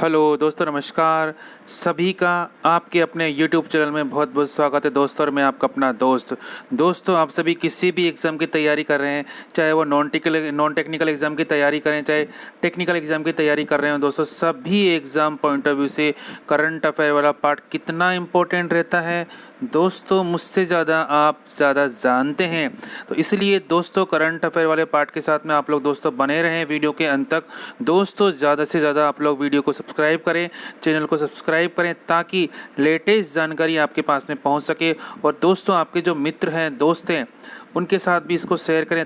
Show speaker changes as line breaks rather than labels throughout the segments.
Hello दोस्तों, नमस्कार। सभी का आपके अपने यूट्यूब चैनल में बहुत बहुत स्वागत है दोस्तों। और मैं आपका अपना दोस्तों आप सभी किसी भी एग्ज़ाम की तैयारी कर रहे हैं, चाहे वो नॉन टेक्निकल एग्ज़ाम की तैयारी करें, चाहे टेक्निकल एग्ज़ाम की तैयारी कर रहे हो दोस्तों, सभी एग्ज़ाम पॉइंट ऑफ व्यू से करंट अफेयर वाला पार्ट कितना इम्पोर्टेंट रहता है दोस्तों, मुझसे ज़्यादा आप ज़्यादा जानते हैं। तो इसलिए दोस्तों करंट अफेयर वाले पार्ट के साथ में आप लोग दोस्तों बने रहें वीडियो के अंत तक। दोस्तों ज़्यादा से ज़्यादा आप लोग वीडियो को सब्सक्राइब करें, चैनल को सब्सक्राइब करें, ताकि लेटेस्ट जानकारी आपके पास में पहुंच सके। और दोस्तों आपके जो मित्र हैं, दोस्त हैं, उनके साथ भी इसको शेयर करें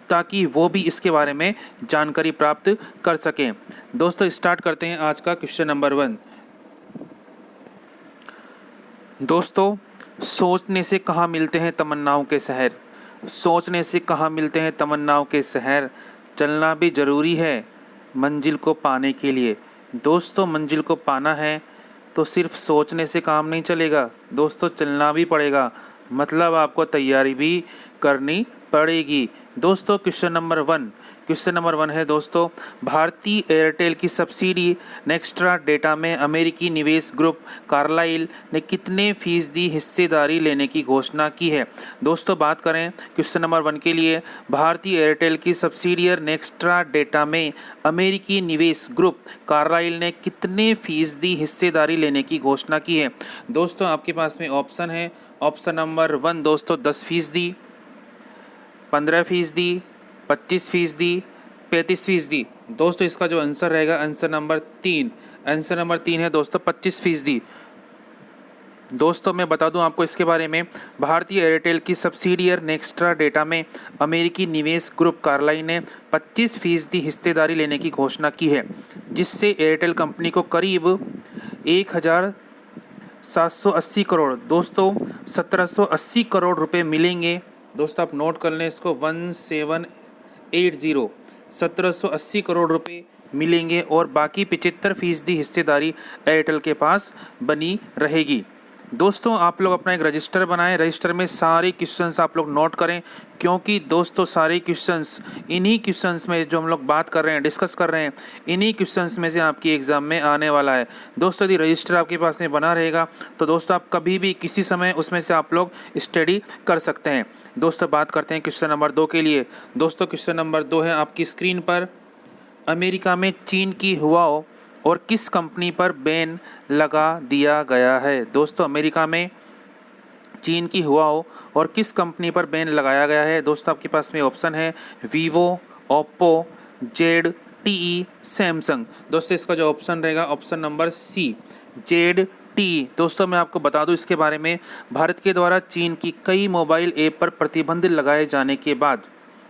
ताकि वो भी इसके बारे में जानकारी प्राप्त कर सकें। दोस्तों स्टार्ट करते हैं आज का क्वेश्चन नंबर 1। दोस्तों, सोचने से कहाँ मिलते हैं तमन्नाओं के शहर। सोचने से कहाँ मिलते हैं तमन्नाओं के शहर। चलना भी ज़रूरी है मंजिल को पाने के लिए। दोस्तों मंजिल को पाना है तो सिर्फ सोचने से काम नहीं चलेगा दोस्तों, चलना भी पड़ेगा। मतलब आपको तैयारी भी करनी पड़ेगी। दोस्तों क्वेश्चन नंबर 1 है दोस्तों, भारतीय एयरटेल की सब्सिडी नेक्स्ट्रा डेटा में अमेरिकी निवेश ग्रुप कार्लाइल ने कितने फीसदी हिस्सेदारी लेने की घोषणा की है। दोस्तों बात करें क्वेश्चन नंबर 1 के लिए, भारतीय एयरटेल की सब्सिडियर नेक्स्ट्रा डेटा में अमेरिकी निवेश ग्रुप कार्लाइल ने कितने फीसदी हिस्सेदारी लेने की घोषणा की है। दोस्तों आपके पास में ऑप्शन है। ऑप्शन नंबर 1 दोस्तों 10%, 15%, 25%, 35%। दोस्तों इसका जो आंसर रहेगा आंसर नंबर 3 है दोस्तों 25%। दोस्तों मैं बता दूं आपको इसके बारे में, भारतीय एयरटेल की सब्सिडियर नेक्स्ट्रा डेटा में अमेरिकी निवेश ग्रुप कार्लाइल ने 25% हिस्सेदारी लेने की घोषणा की है, जिससे एयरटेल कंपनी को करीब 1780 करोड़ दोस्तों 1780 करोड़ रुपए मिलेंगे। दोस्तों आप नोट कर लें इसको, 1780 1780 करोड़ रुपए मिलेंगे और बाकी 75% हिस्सेदारी एयरटेल के पास बनी रहेगी। दोस्तों आप लोग अपना एक रजिस्टर बनाएं, रजिस्टर में सारे क्वेश्चंस आप लोग नोट करें, क्योंकि दोस्तों सारे क्वेश्चंस इन्हीं क्वेश्चंस में जो हम लोग बात कर रहे हैं, डिस्कस कर रहे हैं, इन्हीं क्वेश्चंस में से आपकी एग्ज़ाम में आने वाला है। दोस्तों यदि रजिस्टर आपके पास में बना रहेगा तो दोस्तों आप कभी भी किसी समय उसमें से आप लोग स्टडी कर सकते हैं। दोस्तों बात करते हैं क्वेश्चन नंबर 2 के लिए। दोस्तों क्वेश्चन नंबर 2 है आपकी स्क्रीन पर, अमेरिका में चीन की हुआओ और किस कंपनी पर बैन लगा दिया गया है। दोस्तों अमेरिका में चीन की हुआओ और किस कंपनी पर बैन लगाया गया है। दोस्तों आपके पास में ऑप्शन है Vivo, Oppo, Z T, Samsung. दोस्तों इसका जो ऑप्शन रहेगा option number C, Z T. दोस्तों मैं आपको बता दूं इसके बारे में, भारत के द्वारा चीन की कई मोबाइल ऐप पर प्रतिबंध लगाए जाने के बाद,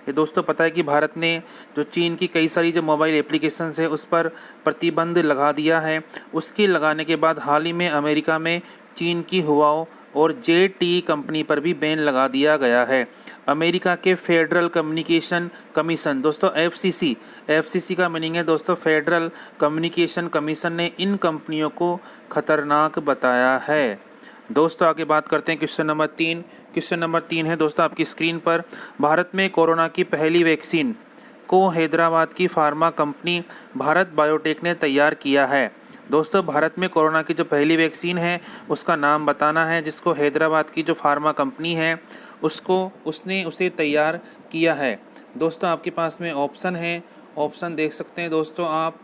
ये दोस्तों पता है कि भारत ने जो चीन की कई सारी जो मोबाइल एप्लीकेशंस है उस पर प्रतिबंध लगा दिया है। उसके लगाने के बाद हाल ही में अमेरिका में चीन की हुआओ और जेटी कंपनी पर भी बैन लगा दिया गया है। अमेरिका के फेडरल कम्युनिकेशन कमीशन दोस्तों एफसीसी का मीनिंग है दोस्तों फेडरल कम्युनिकेशन कमीशन ने इन कंपनियों को खतरनाक बताया है। दोस्तों आगे बात करते हैं क्वेश्चन नंबर 3। क्वेश्चन नंबर 3 है दोस्तों आपकी स्क्रीन पर, भारत में कोरोना की पहली वैक्सीन को हैदराबाद की फार्मा कंपनी भारत बायोटेक ने तैयार किया है। दोस्तों भारत में कोरोना की जो पहली वैक्सीन है उसका नाम बताना है, जिसको हैदराबाद की जो फार्मा कंपनी है उसने उसे तैयार किया है। दोस्तों आपके पास में ऑप्शन है, ऑप्शन देख सकते हैं दोस्तों आप।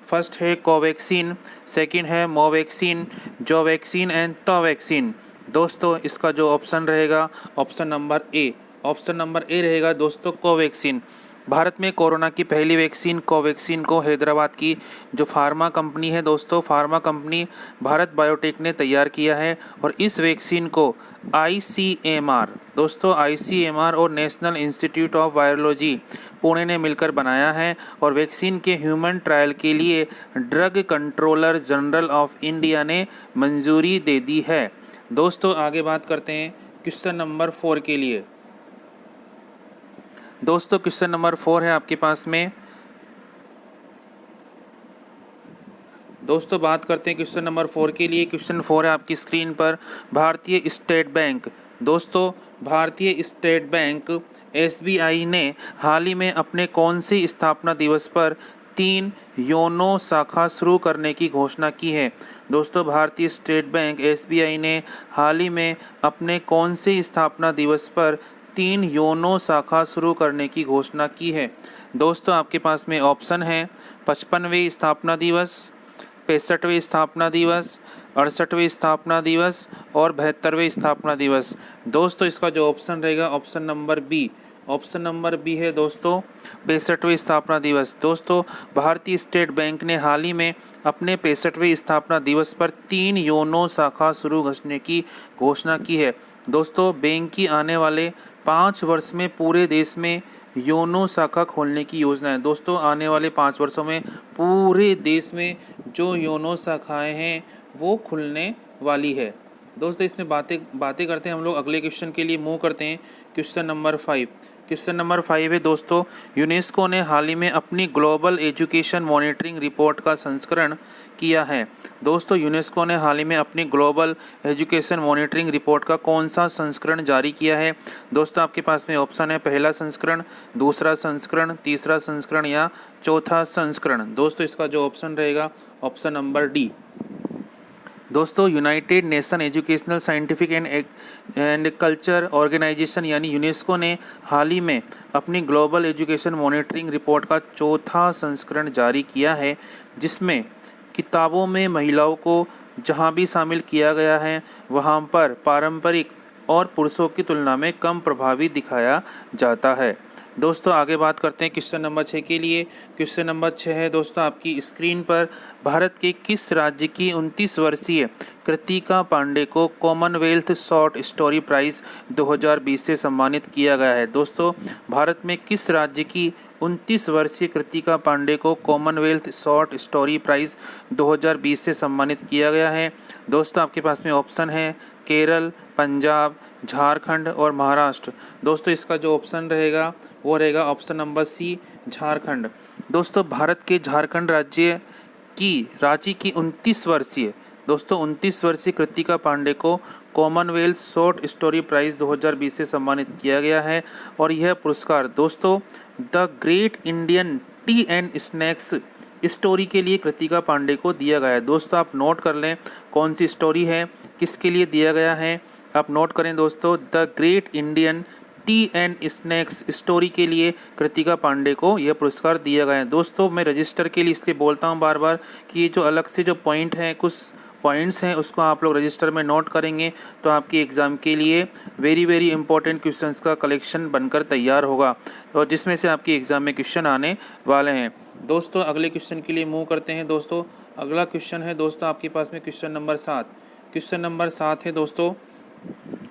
फर्स्ट है कोवैक्सीन, सेकंड है मोवैक्सीन, जोवैक्सीन एंड तोवैक्सीन। दोस्तों इसका जो ऑप्शन रहेगा ऑप्शन नंबर ए रहेगा दोस्तों कोवैक्सीन। भारत में कोरोना की पहली वैक्सीन कोवैक्सीन को हैदराबाद की जो फार्मा कंपनी है दोस्तों, फार्मा कंपनी भारत बायोटेक ने तैयार किया है। और इस वैक्सीन को आईसीएमआर और national institute of virology Pune ने मिलकर बनाया है। और वैक्सीन के ह्यूमन ट्रायल के लिए drug controller general of India ने मंजूरी दे दी है। दोस्तों आगे बात करते हैं क्वेश्चन नंबर 4 के लिए। दोस्तों क्वेश्चन नंबर 4 है आपके पास में। दोस्तों बात करते हैं क्वेश्चन नंबर 4 के लिए। क्वेश्चन 4 है आपकी स्क्रीन पर, भारतीय स्टेट बैंक। दोस्तों भारतीय स्टेट बैंक एसबीआई ने हाल ही में अपने कौन से स्थापना दिवस पर 3 योनो शाखा शुरू करने की घोषणा की है। दोस्तों, भारतीय स्टेट बैंक एसबीआई ने हाल ही में अपने कौन से स्थापना दिवस पर 3 योनो शाखा शुरू करने की घोषणा की है? दोस्तों, आपके पास में ऑप्शन है 55वें स्थापना दिवस, 65वें स्थापना दिवस, 68वें स्थापना दिवस और 72वें स्थापना दिवस। दोस्तों, इसका जो ऑप्शन रहेगा option number B. Option number B है दोस्तों 65वें स्थापना दिवस। दोस्तों, भारतीय स्टेट बैंक ने हाल ही में अपने 65वें स्थापना दिवस पर 3 योनो शाखा शुरू करने की घोषणा की है। दोस्तों, बैंक की आने वाले 5 वर्ष में पूरे देश में योनो शाखा खोलने की योजना है। दोस्तों, आने वाले 5 वर्षों में पूरे देश में जो योनो शाखाएं हैं वो खुलने वाली है। दोस्तों, इसमें बातें करते हैं हम लोग अगले क्वेश्चन के लिए मूव करते हैं। Question number 5। क्वेश्चन नंबर 5 है दोस्तों, यूनेस्को ने हाल ही में अपनी ग्लोबल एजुकेशन मॉनिटरिंग रिपोर्ट का संस्करण किया है। दोस्तों, यूनेस्को ने हाल ही में अपनी ग्लोबल एजुकेशन मॉनिटरिंग रिपोर्ट का कौन सा संस्करण जारी किया है? दोस्तों, आपके पास में ऑप्शन है पहला संस्करण, दूसरा संस्करण, तीसरा संस्करण या चौथा संस्करण। दोस्तों, इसका जो ऑप्शन रहेगा ऑप्शन नंबर डी। दोस्तों, United Nation Educational Scientific and Culture Organization यानी यूनेस्को ने हाल ही में अपनी ग्लोबल एजुकेशन मॉनिटरिंग रिपोर्ट का चौथा संस्करण जारी किया है, जिसमें किताबों में महिलाओं को जहां भी शामिल किया गया है वहां पर पारंपरिक और पुरुषों की तुलना में कम प्रभावी दिखाया जाता है। दोस्तों, आगे बात करते हैं क्वेश्चन नंबर 6 के लिए। क्वेश्चन नंबर 6 है दोस्तों आपकी स्क्रीन पर, भारत के किस राज्य की 29 वर्षीय कृतिका पांडे को कॉमनवेल्थ शॉर्ट स्टोरी प्राइज़ 2020 से सम्मानित किया गया है? दोस्तों, भारत में किस राज्य की 29 वर्षीय कृतिका पांडे को कॉमनवेल्थ शॉर्ट स्टोरी प्राइज़ 2020 से सम्मानित किया गया है? दोस्तों, आपके पास में ऑप्शन है केरल, पंजाब, झारखंड और महाराष्ट्र। दोस्तों, इसका जो ऑप्शन रहेगा वो रहेगा ऑप्शन नंबर सी, झारखंड। दोस्तों, भारत के झारखंड राज्य की 29 वर्षीय 29 वर्षीय कृतिका पांडे को कॉमनवेल्थ शॉर्ट स्टोरी प्राइज़ 2020 से सम्मानित किया गया है और यह पुरस्कार दोस्तों the great Indian T and snacks story के लिए कृतिका पांडे को दिया गया है। दोस्तों, आप नोट कर लें कौन सी स्टोरी है, किसके लिए दिया गया है, आप नोट करें दोस्तों, the great Indian T and snacks story के लिए कृतिका पांडे को यह पुरस्कार दिया गया है। दोस्तों, मैं रजिस्टर के लिए इसलिए बोलता हूं बार बार कि ये जो अलग से जो पॉइंट हैं, कुछ पॉइंट्स हैं, उसको आप लोग रजिस्टर में नोट करेंगे तो आपकी एग्ज़ाम के लिए वेरी इंपॉर्टेंट क्वेश्चंस का कलेक्शन बनकर तैयार होगा और जिसमें से आपकी एग्ज़ाम में क्वेश्चन आने वाले हैं। दोस्तों, अगले क्वेश्चन के लिए मूव करते हैं। दोस्तों, अगला क्वेश्चन है दोस्तों आपके पास में क्वेश्चन नंबर 7। क्वेश्चन नंबर 7 है दोस्तों,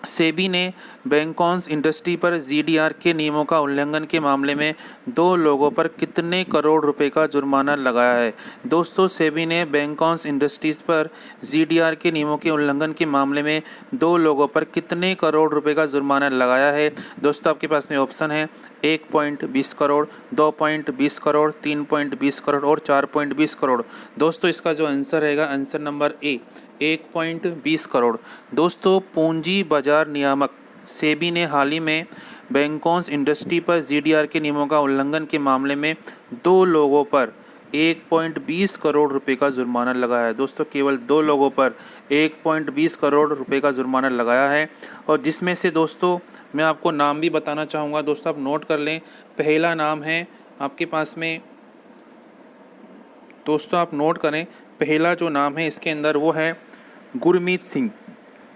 सेबी ने बैंकॉन्स इंडस्ट्री पर जीडीआर के नियमों का उल्लंघन के मामले में 2 लोगों पर कितने करोड़ रुपए का जुर्माना लगाया है? दोस्तों, सेबी ने बैंकॉन्स इंडस्ट्रीज पर जीडीआर के नियमों के उल्लंघन के मामले में 2 लोगों पर कितने करोड़ रुपए का जुर्माना लगाया है? दोस्तों, आपके पास में ऑप्शन है 1.20 करोड़, 2.20 करोड़, 3.20 करोड़ और 4.20 करोड़। दोस्तों, इसका जो आंसर रहेगा आंसर नंबर ए 1.20 करोड़। दोस्तों, पूंजी बाजार नियामक सेबी ने हाल ही में बैंकॉन्स इंडस्ट्री पर जीडीआर के नियमों का उल्लंघन के मामले में 2 लोगों पर 1.20 करोड़ रुपए का जुर्माना लगाया है। दोस्तों, केवल 2 लोगों पर 1.20 करोड़ रुपए का जुर्माना लगाया है और जिसमें से दोस्तों मैं आपको नाम भी बताना चाहूँगा। दोस्तों, आप नोट कर लें। पहला नाम है आपके पास में, दोस्तों आप नोट करें, पहला जो नाम है इसके अंदर वो है गुरमीत सिंह।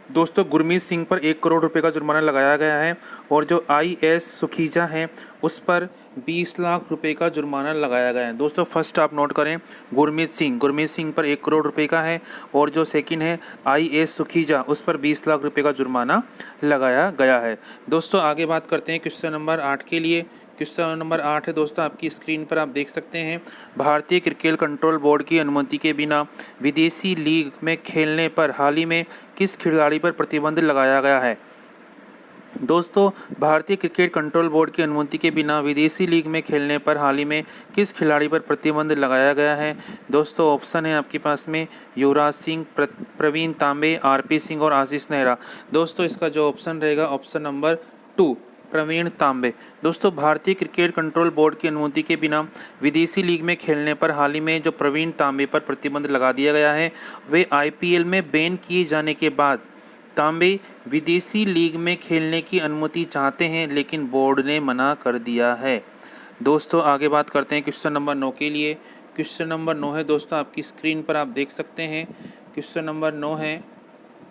दोस्तों, गुरमीत सिंह पर 1 करोड़ रुपए का जुर्माना लगाया गया है और जो आईएस सुखीजा है उस पर 20 लाख रुपए का जुर्माना लगाया गया है। दोस्तों, फर्स्ट आप नोट करें गुरमीत सिंह पर 1 करोड़ रुपए का है और जो सेकंड है आईएस सुखीजा उस पर 20 लाख रुपए का जुर्माना लगाया गया है। दोस्तों, आगे बात करते हैं क्वेश्चन नंबर 8 के लिए। क्वेश्चन नंबर 8 है दोस्तों आपकी स्क्रीन पर आप देख सकते हैं, भारतीय क्रिकेट कंट्रोल बोर्ड की अनुमति के बिना विदेशी लीग में खेलने पर हाल ही में किस खिलाड़ी पर प्रतिबंध लगाया गया है? दोस्तों, भारतीय क्रिकेट कंट्रोल बोर्ड की अनुमति के बिना विदेशी लीग में खेलने पर हाल ही में किस खिलाड़ी पर प्रतिबंध लगाया गया है? दोस्तों, ऑप्शन है आपके पास में युवराज सिंह, प्रवीण तांबे, आरपी सिंह और आशीष नेहरा। दोस्तों, इसका जो ऑप्शन रहेगा ऑप्शन नंबर 2, प्रवीण तांबे। दोस्तों भारतीय क्रिकेट कंट्रोल बोर्ड की अनुमति के बिना विदेशी लीग में खेलने पर हाल ही में जो प्रवीण तांबे पर प्रतिबंध लगा दिया गया है, वे आईपीएल में बैन किए जाने के बाद तांबे विदेशी लीग में खेलने की अनुमति चाहते हैं, लेकिन बोर्ड ने मना कर दिया है। दोस्तों आगे बात करते हैं क्वेश्चन नंबर 9 के लिए। क्वेश्चन नंबर 9 है दोस्तों, आपकी स्क्रीन पर आप देख सकते हैं। क्वेश्चन नंबर 9 है,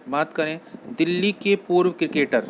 बात करें दिल्ली के पूर्व क्रिकेटर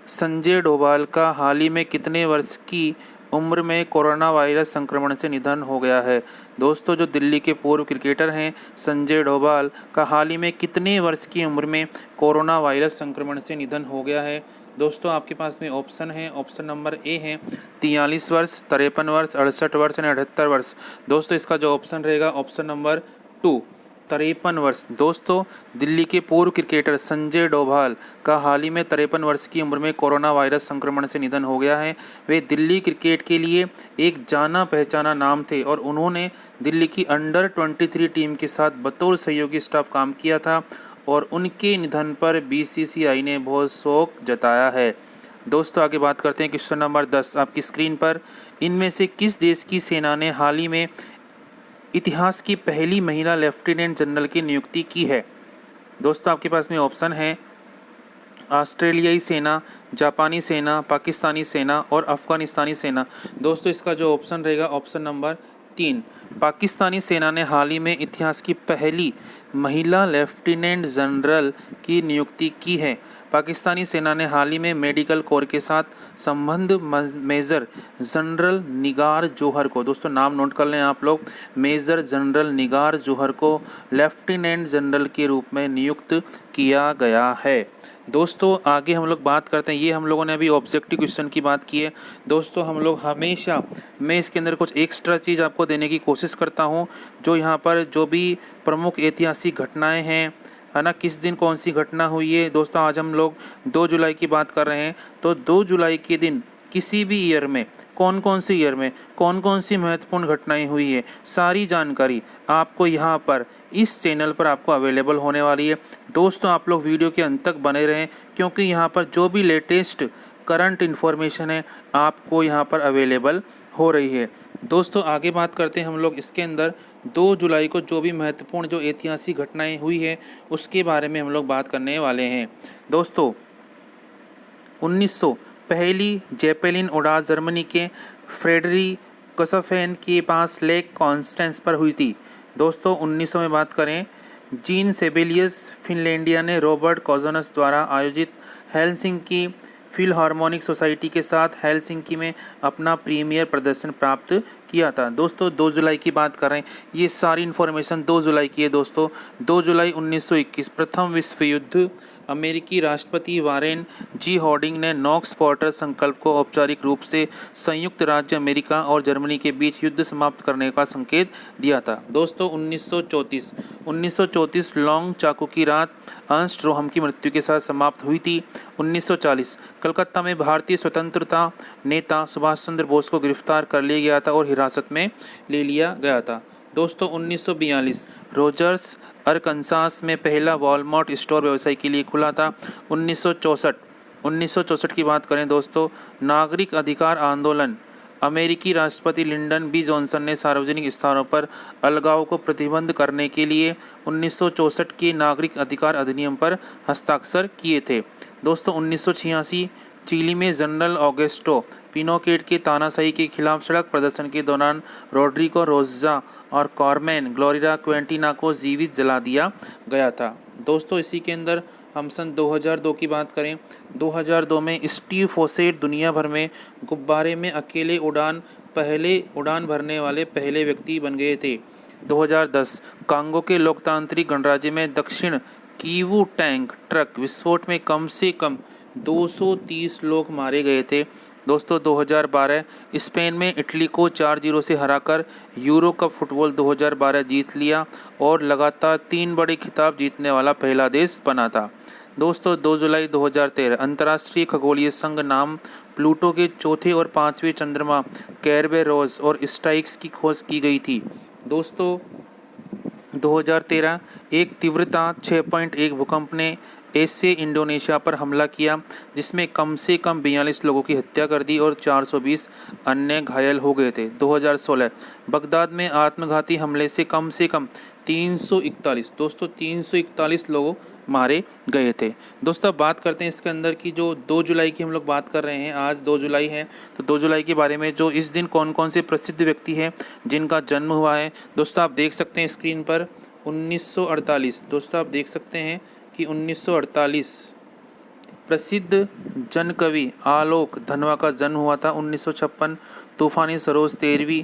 संजय डोभाल का हाल ही में कितने वर्ष की उम्र में कोरोना वायरस संक्रमण से निधन हो गया है। दोस्तों जो दिल्ली के पूर्व क्रिकेटर हैं संजय डोभाल का हाल ही में कितने वर्ष की उम्र में कोरोना वायरस संक्रमण से निधन हो गया है। दोस्तों आपके पास में ऑप्शन है, ऑप्शन नंबर ए है 43 वर्ष, 53 वर्ष, 68 वर्ष या 78 वर्ष। दोस्तों इसका जो ऑप्शन रहेगा ऑप्शन नंबर 2 53 वर्ष। दोस्तों दिल्ली के पूर्व क्रिकेटर संजय डोभाल का हाल ही में 53 वर्ष की उम्र में कोरोना वायरस संक्रमण से निधन हो गया है। वे दिल्ली क्रिकेट के लिए एक जाना पहचाना नाम थे और उन्होंने दिल्ली की अंडर 23 टीम के साथ बतौर सहयोगी स्टाफ काम किया था और उनके निधन पर बीसीसीआई ने बहुत शोक जताया है। दोस्तों आगे बात करते हैं क्वेश्चन नंबर 10 आपकी स्क्रीन पर। इनमें से किस देश की सेना ने हाल ही में इतिहास की पहली महिला लेफ्टिनेंट जनरल की नियुक्ति की है। दोस्तों आपके पास में ऑप्शन है ऑस्ट्रेलियाई सेना, जापानी सेना, पाकिस्तानी सेना और अफगानिस्तानी सेना। दोस्तों इसका जो ऑप्शन रहेगा ऑप्शन नंबर 3 पाकिस्तानी सेना ने हाल ही में इतिहास की पहली महिला लेफ्टिनेंट जनरल की नियुक्ति की है। पाकिस्तानी सेना ने हाल ही में मेडिकल कोर के साथ संबंध मेजर जनरल निगार जोहर को, दोस्तों नाम नोट कर लें आप लोग, मेजर जनरल निगार जोहर को लेफ्टिनेंट जनरल के रूप में नियुक्त किया गया है। दोस्तों आगे हम लोग बात करते हैं, ये हम लोगों ने अभी ऑब्जेक्टिव क्वेश्चन की बात की है। दोस्तों हम लोग हमेशा, मैं इसके अंदर कुछ एक्स्ट्रा चीज़ आपको देने की कोशिश करता हूँ, जो यहाँ पर जो भी प्रमुख ऐतिहासिक घटनाएं हैं, है ना, किस दिन कौन सी घटना हुई है। दोस्तों आज हम लोग 2 जुलाई की बात कर रहे हैं, तो 2 जुलाई के दिन किसी भी ईयर में कौन कौन सी ईयर में कौन कौन सी महत्वपूर्ण घटनाएं हुई है, सारी जानकारी आपको यहाँ पर इस चैनल पर आपको अवेलेबल होने वाली है। दोस्तों आप लोग वीडियो के अंत तक बने रहें, क्योंकि यहाँ पर जो भी लेटेस्ट करंट इन्फॉर्मेशन है आपको यहाँ पर अवेलेबल हो रही है। दोस्तों आगे बात करते हैं हम लोग इसके अंदर 2 जुलाई को जो भी महत्वपूर्ण जो ऐतिहासिक घटनाएं हुई है उसके बारे में हम लोग बात करने वाले हैं। दोस्तों 1900 पहली जेपेलिन उड़ान जर्मनी के फ्रेडरिक्सफेन के पास लेक कॉन्स्टेंस पर हुई थी। दोस्तों 1900 में बात करें, जीन सेबेलियस फिनलैंडिया ने रॉबर्ट कोजनस द्वारा आयोजित हेलसिंकी फिलहार्मोनिक सोसाइटी के साथ हेलसिंकी में अपना प्रीमियर प्रदर्शन प्राप्त किया था। दोस्तों 2 जुलाई की बात कर रहे हैं, ये सारी इन्फॉर्मेशन 2 जुलाई की है। दोस्तों 2 जुलाई 1921 प्रथम विश्व युद्ध, अमेरिकी राष्ट्रपति वारेन जी हॉर्डिंग ने नॉक्स पोर्टर संकल्प को औपचारिक रूप से संयुक्त राज्य अमेरिका और जर्मनी के बीच युद्ध समाप्त करने का संकेत दिया था। दोस्तों 1934 लॉन्ग चाकू की रात अर्नस्ट की मृत्यु के साथ समाप्त हुई थी। 1940 कलकत्ता में भारतीय स्वतंत्रता नेता सुभाष चंद्र बोस को गिरफ्तार कर लिया गया था और हिरासत में ले लिया गया था। दोस्तों 1942 रोजर्स अरकनसास में पहला वॉलमार्ट स्टोर व्यवसाय के लिए खुला था। 1964 की बात करें दोस्तों, नागरिक अधिकार आंदोलन, अमेरिकी राष्ट्रपति लिंडन बी जॉनसन ने सार्वजनिक स्थानों पर अलगाव को प्रतिबंध करने के लिए 1964 के नागरिक अधिकार अधिनियम पर हस्ताक्षर किए थे। दोस्तों 1986 चिली में जनरल ऑगस्टो पिनोकेट के तानाशाही के खिलाफ सड़क प्रदर्शन के दौरान रोड्रिगो रोजा और कार्मेन ग्लोरिया क्वेंटिना को जीवित जला दिया गया था। दोस्तों इसी के अंदर हम सन 2002 की बात करें, 2002 में स्टीव फोसेट दुनिया भर में गुब्बारे में अकेले उड़ान भरने वाले पहले व्यक्ति बन गए थे। 2010 कांगो के लोकतांत्रिक गणराज्य में दक्षिण कीवू टैंक ट्रक विस्फोट में कम से कम 230 लोग मारे गए थे। दोस्तों 2012 स्पेन में इटली को 4-0 से हराकर यूरो कप फुटबॉल 2012 जीत लिया और लगातार 3 बड़े खिताब जीतने वाला पहला देश बना था। दोस्तों 2 जुलाई 2013 अंतर्राष्ट्रीय खगोलीय संघ नाम प्लूटो के चौथे और 5वें चंद्रमा कैरबेरोस और स्टाइक्स की खोज की गई थी। दोस्तों 2013 एक तीव्रता 6.1 भूकंप ने ऐसे इंडोनेशिया पर हमला किया जिसमें कम से कम 42 लोगों की हत्या कर दी और 420 अन्य घायल हो गए थे। 2016 बगदाद में आत्मघाती हमले से कम 341 दोस्तों 341 लोग मारे गए थे। दोस्तों अब बात करते हैं इसके अंदर की जो 2 जुलाई की हम लोग बात कर रहे हैं, आज 2 जुलाई है, तो 2 जुलाई के बारे में जो इस दिन कौन कौन से प्रसिद्ध व्यक्ति हैं जिनका जन्म हुआ है। दोस्तों आप देख सकते हैं स्क्रीन पर 1948, दोस्तों आप देख सकते हैं कि 1948 प्रसिद्ध जन कवि आलोक धनवा का जन्म हुआ था। 1956 तूफानी सरोज 13वीं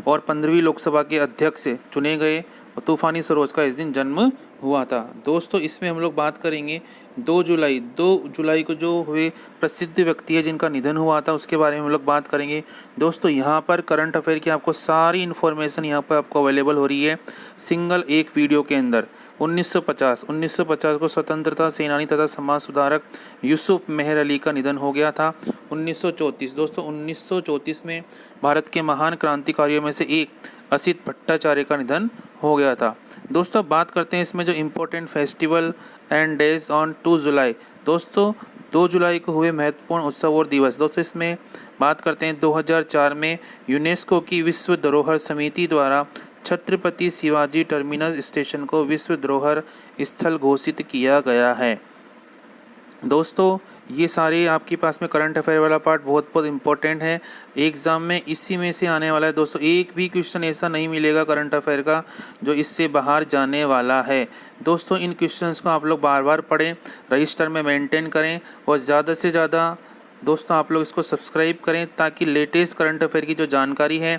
और 15वीं लोकसभा के अध्यक्ष चुने गए और तूफानी सरोज का इस दिन जन्म हुआ था। दोस्तों इसमें हम लोग बात करेंगे 2 जुलाई को जो हुए प्रसिद्ध व्यक्ति है जिनका निधन हुआ था उसके बारे में हम लोग बात करेंगे। दोस्तों यहाँ पर करंट अफेयर की आपको सारी इन्फॉर्मेशन यहाँ पर आपको अवेलेबल हो रही है सिंगल एक वीडियो के अंदर। 1950 को स्वतंत्रता सेनानी तथा समाज सुधारक यूसुफ मेहर अली का निधन हो गया था। 1934 दोस्तों 1934 में भारत के महान क्रांतिकारियों में से एक असित भट्टाचार्य का निधन हो गया था। दोस्तों अब बात करते हैं इसमें जो important festival and days on 2 जुलाई। दोस्तों 2 जुलाई को हुए महत्वपूर्ण उत्सव और दिवस। दोस्तों इसमें बात करते हैं 2004 में यूनेस्को की विश्व धरोहर समिति द्वारा छत्रपति शिवाजी टर्मिनस स्टेशन को विश्व धरोहर स्थल घोषित किया गया है। दोस्तों ये सारे आपके पास में करंट अफेयर वाला पार्ट बहुत बहुत इंपॉर्टेंट है, एग्ज़ाम में इसी में से आने वाला है। दोस्तों एक भी क्वेश्चन ऐसा नहीं मिलेगा करंट अफेयर का जो इससे बाहर जाने वाला है। दोस्तों इन क्वेश्चंस को आप लोग बार बार पढ़ें, रजिस्टर में मेंटेन करें और ज़्यादा से ज़्यादा दोस्तों आप लोग इसको सब्सक्राइब करें ताकि लेटेस्ट करंट अफेयर की जो जानकारी है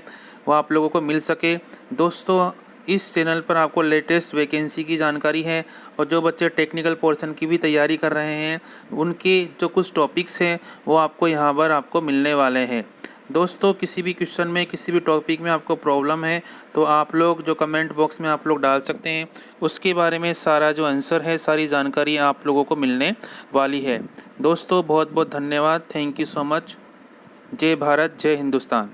वो आप लोगों को मिल सके। दोस्तों इस चैनल पर आपको लेटेस्ट वैकेंसी की जानकारी है और जो बच्चे टेक्निकल पोर्शन की भी तैयारी कर रहे हैं उनके जो कुछ टॉपिक्स हैं वो आपको यहाँ पर आपको मिलने वाले हैं। दोस्तों किसी भी क्वेश्चन में किसी भी टॉपिक में आपको प्रॉब्लम है तो आप लोग जो कमेंट बॉक्स में आप लोग डाल सकते हैं, उसके बारे में सारा जो आंसर है सारी जानकारी आप लोगों को मिलने वाली है। दोस्तों बहुत बहुत धन्यवाद, थैंक यू सो मच। जय भारत, जय हिंदुस्तान।